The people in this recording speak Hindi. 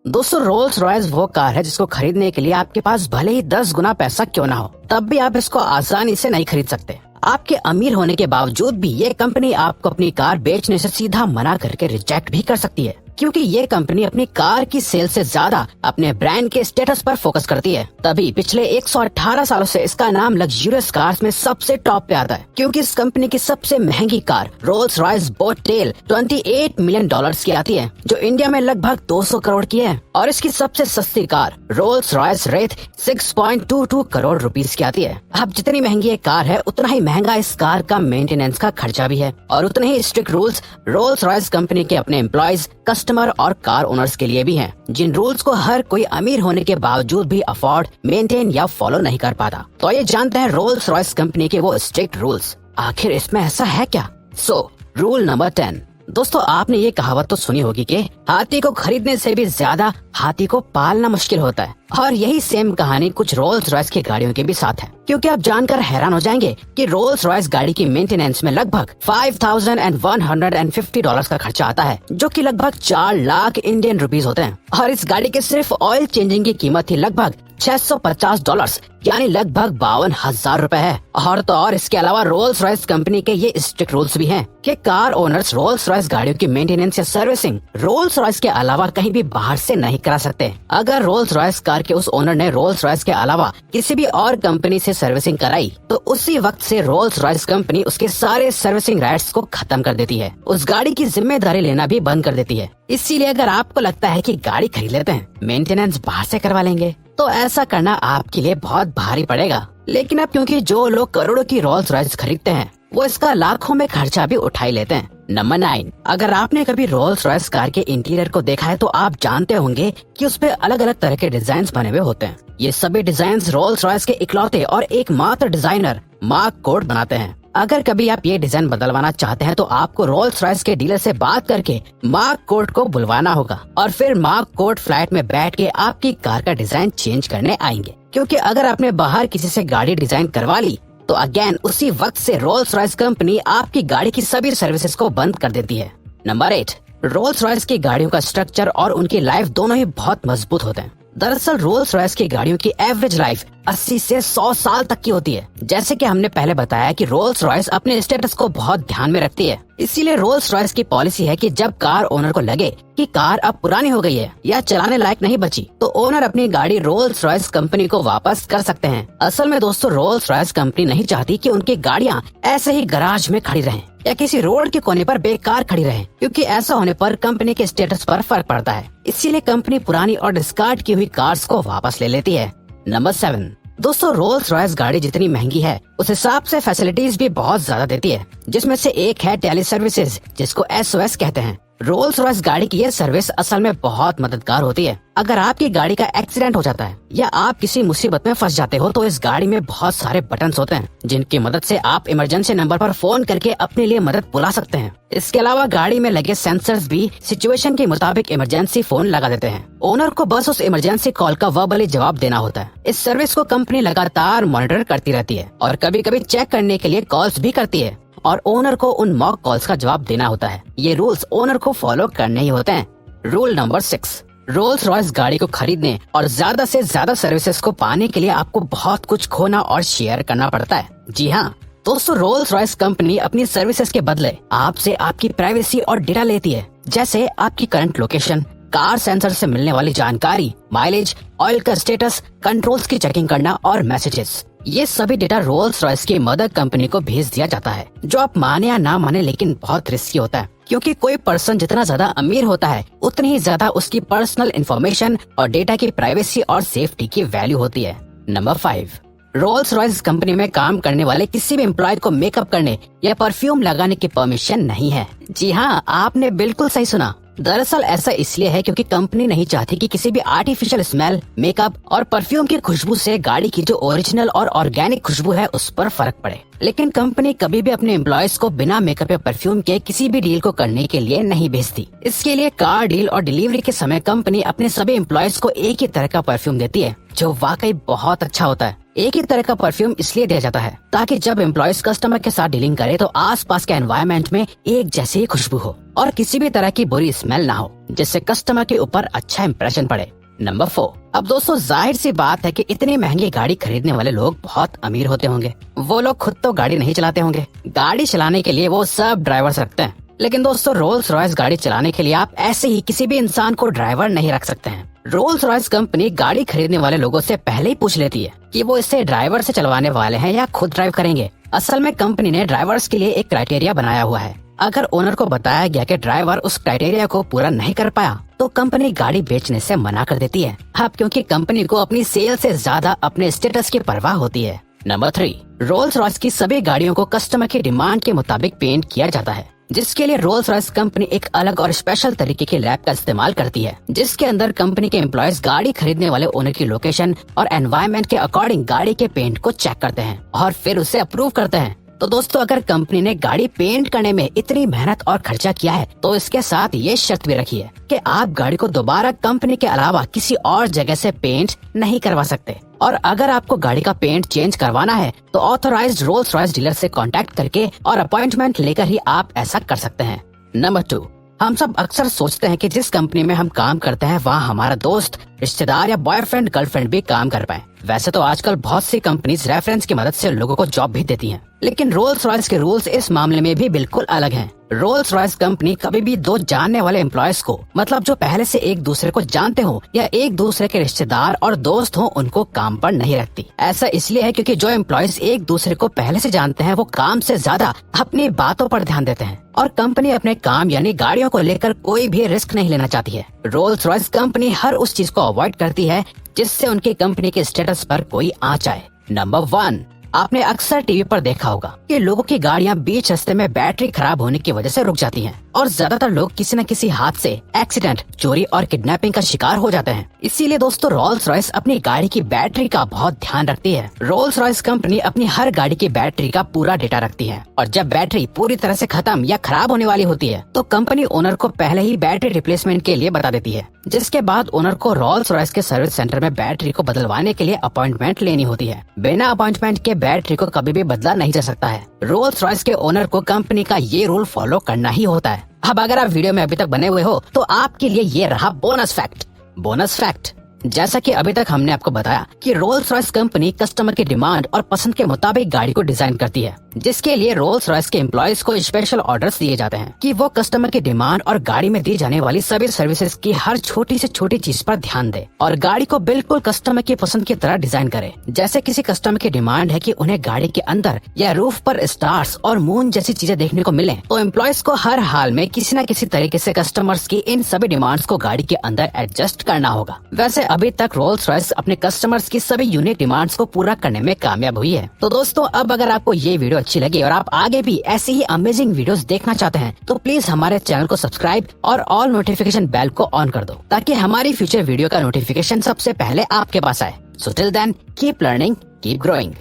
दोस्तों रोल्स रॉयस वो कार है जिसको खरीदने के लिए आपके पास भले ही 10 गुना पैसा क्यों ना हो, तब भी आप इसको आसानी से नहीं खरीद सकते। आपके अमीर होने के बावजूद भी ये कंपनी आपको अपनी कार बेचने से सीधा मना करके रिजेक्ट भी कर सकती है, क्योंकि ये कंपनी अपनी कार की सेल से ज्यादा अपने ब्रांड के स्टेटस पर फोकस करती है। तभी पिछले 118 सालों से इसका नाम लग्जरियस कार्स में सबसे टॉप पे आता है, क्योंकि इस कंपनी की सबसे महंगी car Rolls Royce boat tail 28 million dollars की आती है, जो इंडिया में लगभग 200 करोड़ की है। और इसकी सबसे सस्ती car Rolls Royce Wraith 6.22 crore rupees की आती है। अब जितनी महंगी ये कार है, उतना ही महंगा इस कार का मेंटेनेंस का खर्चा भी है, और उतने ही strict rules Rolls Royce company के अपने एम्प्लॉयज, कस्टमर और कार ओनर्स के लिए भी हैं, जिन रूल्स को हर कोई अमीर होने के बावजूद भी अफोर्ड, मेंटेन या फॉलो नहीं कर पाता। तो ये जानते हैं रोल्स रॉयस कंपनी के वो स्ट्रिक्ट रूल्स। आखिर इसमें ऐसा है क्या? Rule number 10। दोस्तों आपने ये कहावत तो सुनी होगी कि हाथी को खरीदने से भी ज्यादा हाथी को पालना मुश्किल होता है, और यही सेम कहानी कुछ रोल्स रॉयस की गाड़ियों के भी साथ है, क्योंकि आप जानकर हैरान हो जाएंगे कि रोल्स रॉयस गाड़ी की मेंटेनेंस में लगभग $5,150 का खर्चा आता है, जो कि लगभग 4 लाख इंडियन रुपीस होते हैं। और इस गाड़ी के सिर्फ ऑयल चेंजिंग की कीमत ही लगभग $650 यानी लगभग 52,000 रूपए है। और तो और इसके अलावा रोल्स रॉयस कंपनी के ये स्ट्रिक्ट रूल्स भी हैं कि कार ओनर्स रोल्स रॉयस गाड़ियों की मेंटेनेंस या सर्विसिंग रोल्स रॉयस के अलावा कहीं भी बाहर से नहीं करा सकते। अगर रोल्स रॉयस कार के उस ओनर ने रोल्स रॉयस के अलावा किसी भी और कंपनी से सर्विसिंग कराई, तो उसी वक्त से रोल्स रॉयस कंपनी उसके सारे सर्विसिंग राइट्स को खत्म कर देती है, उस गाड़ी की जिम्मेदारी लेना भी बंद कर देती है। इसीलिए अगर आपको लगता है कि गाड़ी खरीद लेते हैं, मेंटेनेंस बाहर से करवा लेंगे, तो ऐसा करना आपके लिए बहुत भारी पड़ेगा। लेकिन अब क्योंकि जो लोग करोड़ों की रोल्स रॉयस खरीदते हैं, वो इसका लाखों में खर्चा भी उठा ही लेते हैं। नंबर 9। अगर आपने कभी रोल्स रॉयस कार के इंटीरियर को देखा है, तो आप जानते होंगे कि उस पे अलग अलग तरह के डिजाइन बने हुए होते हैं। ये सभी डिजाइन रोल्स रॉयस के इकलौते और एकमात्र डिजाइनर मार्क कोर्ट बनाते हैं। अगर कभी आप ये डिजाइन बदलवाना चाहते हैं, तो आपको रोल्स रॉयस के डीलर से बात करके मार्क कोर्ट को बुलवाना होगा, और फिर मार्क कोर्ट फ्लैट में बैठ के आपकी कार का डिजाइन चेंज करने आएंगे। क्योंकि अगर आपने बाहर किसी से गाड़ी डिजाइन करवा ली, तो अगेन उसी वक्त से रोल्स रॉयस कंपनी आपकी गाड़ी की सभी सर्विसेज को बंद कर देती है। नंबर 8। रोल्स रॉयस की गाड़ियों का स्ट्रक्चर और उनकी लाइफ दोनों ही बहुत मजबूत होते हैं। दरअसल रोल्स रॉयस की गाड़ियों की एवरेज लाइफ 80 से 100 साल तक की होती है। जैसे कि हमने पहले बताया कि रोल्स रॉयस अपने स्टेटस को बहुत ध्यान में रखती है, इसीलिए रोल्स रॉयस की पॉलिसी है कि जब कार ओनर को लगे कि कार अब पुरानी हो गई है या चलाने लायक नहीं बची, तो ओनर अपनी गाड़ी रोल्स रॉयस कंपनी को वापस कर सकते हैं। असल में दोस्तों रोल्स रॉयस कंपनी नहीं चाहती कि उनकी गाड़ियाँ ऐसे ही गराज में खड़ी रहें या किसी रोड के कोने पर बेकार खड़ी रहें, क्योंकि ऐसा होने पर कंपनी के स्टेटस पर फर्क पड़ता है। इसीलिए कंपनी पुरानी और डिस्कार्ड की हुई कार्स को वापस ले लेती है। नंबर 7। दोस्तों रोल्स रॉयस गाड़ी जितनी महंगी है, उस हिसाब से फैसिलिटीज भी बहुत ज्यादा देती है, जिसमें से एक है टेली सर्विसेज, जिसको SOS कहते हैं। रोल्स रॉयस गाड़ी की ये सर्विस असल में बहुत मददगार होती है। अगर आपकी गाड़ी का एक्सीडेंट हो जाता है या आप किसी मुसीबत में फंस जाते हो, तो इस गाड़ी में बहुत सारे बटन्स होते हैं, जिनकी मदद से आप इमरजेंसी नंबर पर फोन करके अपने लिए मदद बुला सकते हैं। इसके अलावा गाड़ी में लगे सेंसर्स भी सिचुएशन के मुताबिक इमरजेंसी फोन लगा देते हैं। ओनर को बस उस इमरजेंसी कॉल का वर्बली जवाब देना होता है। इस सर्विस को कंपनी लगातार मॉनिटर करती रहती है और कभी कभी चेक करने के लिए कॉल्स भी करती है, और ओनर को उन मॉक कॉल्स का जवाब देना होता है। ये रूल्स ओनर को फॉलो करने ही होते हैं। Rule number 6। रोल्स रॉयस गाड़ी को खरीदने और ज्यादा से ज्यादा सर्विसेज को पाने के लिए आपको बहुत कुछ खोना और शेयर करना पड़ता है। जी हाँ दोस्तों, रोल्स रॉयस कंपनी अपनी सर्विसेज के बदले आपसे आपकी प्राइवेसी और डेटा लेती है, जैसे आपकी करंट लोकेशन, कार सेंसर से मिलने वाली जानकारी, माइलेज, ऑयल का स्टेटस, कंट्रोल्स की चेकिंग करना और मैसेजेस। ये सभी डेटा रोल्स रॉयस की मदर कंपनी को भेज दिया जाता है, जो आप माने या ना माने लेकिन बहुत रिस्की होता है, क्योंकि कोई पर्सन जितना ज्यादा अमीर होता है, उतनी ही ज्यादा उसकी पर्सनल इंफॉर्मेशन और डेटा की प्राइवेसी और सेफ्टी की वैल्यू होती है। नंबर 5। रोल्स रॉयस कंपनी में काम करने वाले किसी भी एम्प्लॉय को मेकअप करने या परफ्यूम लगाने की परमिशन नहीं है। जी हाँ, आपने बिल्कुल सही सुना। दरअसल ऐसा इसलिए है क्योंकि कंपनी नहीं चाहती कि किसी भी आर्टिफिशियल स्मेल, मेकअप और परफ्यूम की खुशबू से गाड़ी की जो ओरिजिनल और ऑर्गेनिक खुशबू है उस पर फर्क पड़े। लेकिन कंपनी कभी भी अपने एम्प्लॉयज को बिना मेकअप या परफ्यूम के किसी भी डील को करने के लिए नहीं भेजती। इसके लिए कार डील और डिलीवरी के समय कंपनी अपने सभी एम्प्लॉयज को एक ही तरह का परफ्यूम देती है, जो वाकई बहुत अच्छा होता है। एक ही तरह का परफ्यूम इसलिए दिया जाता है ताकि जब एम्प्लॉयज कस्टमर के साथ डीलिंग करे तो आसपास के एनवायरनमेंट में एक जैसी खुशबू हो और किसी भी तरह की बुरी स्मेल ना हो, जिससे कस्टमर के ऊपर अच्छा इंप्रेशन पड़े। नंबर 4, अब दोस्तों जाहिर सी बात है कि इतनी महंगी गाड़ी खरीदने वाले लोग बहुत अमीर होते होंगे। वो लोग खुद तो गाड़ी नहीं चलाते होंगे, गाड़ी चलाने के लिए वो सब ड्राइवर्स रखते हैं। लेकिन दोस्तों रोल्स रॉयस गाड़ी चलाने के लिए आप ऐसे ही किसी भी इंसान को ड्राइवर नहीं रख सकते हैं। रोल्स रॉयस कंपनी गाड़ी खरीदने वाले लोगों से पहले ही पूछ लेती है कि वो इसे ड्राइवर से चलवाने वाले हैं या खुद ड्राइव करेंगे। असल में कंपनी ने ड्राइवर्स के लिए एक क्राइटेरिया बनाया हुआ है। अगर ओनर को बताया गया कि ड्राइवर उस क्राइटेरिया को पूरा नहीं कर पाया तो कंपनी गाड़ी बेचने से मना कर देती है। अब क्योंकि कंपनी को अपनी सेल से ज्यादा अपने स्टेटस की परवाह होती है। नंबर 3, रोल्स रॉयस की सभी गाड़ियों को कस्टमर की डिमांड के मुताबिक पेंट किया जाता है, जिसके लिए रोल्स रॉयस कंपनी एक अलग और स्पेशल तरीके की लैब का इस्तेमाल करती है, जिसके अंदर कंपनी के एम्प्लॉयज गाड़ी खरीदने वाले ओनर की लोकेशन और एनवायरनमेंट के अकॉर्डिंग गाड़ी के पेंट को चेक करते हैं और फिर उसे अप्रूव करते हैं। तो दोस्तों अगर कंपनी ने गाड़ी पेंट करने में इतनी मेहनत और खर्चा किया है तो इसके साथ ये शर्त भी रखी है कि आप गाड़ी को दोबारा कंपनी के अलावा किसी और जगह से पेंट नहीं करवा सकते। और अगर आपको गाड़ी का पेंट चेंज करवाना है तो ऑथराइज्ड रोल्स रॉयस डीलर से कांटेक्ट करके और अपॉइंटमेंट लेकर ही आप ऐसा कर सकते हैं। नंबर 2, हम सब अक्सर सोचते हैं कि जिस कंपनी में हम काम करते हैं वहाँ हमारा दोस्त, रिश्तेदार या बॉयफ्रेंड गर्लफ्रेंड भी काम कर पाए। वैसे तो आजकल बहुत सी कंपनीज रेफरेंस की मदद से लोगों को जॉब भी देती हैं, लेकिन रोल्स रॉयस के रूल्स इस मामले में भी बिल्कुल अलग हैं। रोल्स रॉयस कंपनी कभी भी दो जानने वाले एम्प्लॉयज को, मतलब जो पहले से एक दूसरे को जानते हो या एक दूसरे के रिश्तेदार और दोस्त हो, उनको काम पर नहीं रखती। ऐसा इसलिए है क्योंकि जो एम्प्लॉयज एक दूसरे को पहले से जानते हैं वो काम से ज्यादा अपनी बातों पर ध्यान देते हैं और कंपनी अपने काम यानी गाड़ियों को लेकर कोई भी रिस्क नहीं लेना चाहती है। रोल्स रॉयस कंपनी हर उस चीज को अवॉइड करती है जिससे उनकी कंपनी के स्टेटस पर कोई आंच आए। नंबर 1, आपने अक्सर टीवी पर देखा होगा कि लोगों की गाड़ियां बीच रास्ते में बैटरी खराब होने की वजह से रुक जाती हैं और ज्यादातर लोग किसी न किसी हादसे, एक्सीडेंट, चोरी और किडनैपिंग का शिकार हो जाते हैं। इसीलिए दोस्तों रोल्स रॉयस अपनी गाड़ी की बैटरी का बहुत ध्यान रखती है। रोल्स रॉयस कंपनी अपनी हर गाड़ी की बैटरी का पूरा डेटा रखती है और जब बैटरी पूरी तरह से खत्म या खराब होने वाली होती है तो कंपनी ओनर को पहले ही बैटरी रिप्लेसमेंट के लिए बता देती है, जिसके बाद ओनर को रोल्स रॉयस के सर्विस सेंटर में बैटरी को बदलवाने के लिए अपॉइंटमेंट लेनी होती है। बिना अपॉइंटमेंट के बैटरी को कभी भी बदला नहीं जा सकता है। रोल्स रॉयस के ओनर को कंपनी का ये रूल फॉलो करना ही होता है। अब अगर आप वीडियो में अभी तक बने हुए हो तो आपके लिए ये रहा बोनस फैक्ट। जैसा कि अभी तक हमने आपको बताया कि रोल्स रॉयस कंपनी कस्टमर की डिमांड और पसंद के मुताबिक गाड़ी को डिजाइन करती है, जिसके लिए रोल्स रॉयस के एम्प्लॉयज को स्पेशल ऑर्डर्स दिए जाते हैं कि वो कस्टमर की डिमांड और गाड़ी में दी जाने वाली सभी सर्विसेज की हर छोटी से छोटी चीज पर ध्यान दे और गाड़ी को बिल्कुल कस्टमर की पसंद की तरह डिजाइन करे। जैसे किसी कस्टमर की डिमांड है कि उन्हें गाड़ी के अंदर या रूफ पर स्टार्स और मून जैसी चीजें देखने को मिले, तो एम्प्लॉयज को हर हाल में किसी न किसी तरीके से कस्टमर्स की इन सभी डिमांड्स को गाड़ी के अंदर एडजस्ट करना होगा। वैसे अभी तक रोल्स रॉयस अपने कस्टमर्स की सभी यूनिक डिमांड्स को पूरा करने में कामयाब हुई है। तो दोस्तों अब अगर आपको ये वीडियो अच्छी लगी और आप आगे भी ऐसी ही अमेजिंग वीडियोस देखना चाहते हैं तो प्लीज हमारे चैनल को सब्सक्राइब और ऑल नोटिफिकेशन बेल को ऑन कर दो ताकि हमारी फ्यूचर वीडियो का नोटिफिकेशन सबसे पहले आपके पास आए। So till then keep learning, keep growing.